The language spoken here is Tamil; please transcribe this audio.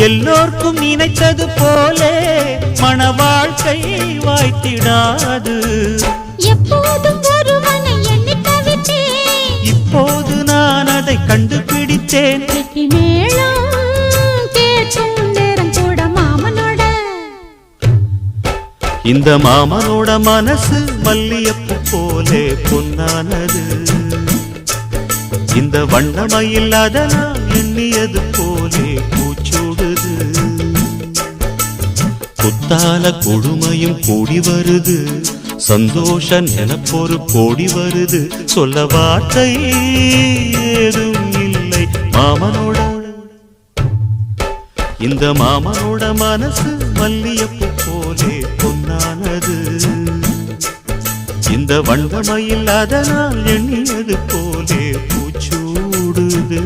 எல்லோர்க்கும் நினைத்தது போலே மன வாழ்க்கை வாய்த்திடாது. எப்போதும் ஒருவனை எண்ணி தவித்தேன், இப்போது நான் அதை கண்டுபிடித்தேன். இந்த மாமனோட மனசு மல்லியப்பு போலே பொன்னானது. இந்த வண்ணமயில் அதனால் எண்ணியது போலே பூச்சூடுது. குத்தால கொடுமையும் கூடி வருது, சந்தோஷ நிலப்பொரு கோடி வருது. சொல்ல வார்த்தை ஏதும் இல்லை மாமனோட. இந்த மாமனோட மனசு மல்லியப்பு போலே பொன்னானது. இந்த வண்ணமயில் அதனால் எண்ணியது போலே பூச்சூடுது.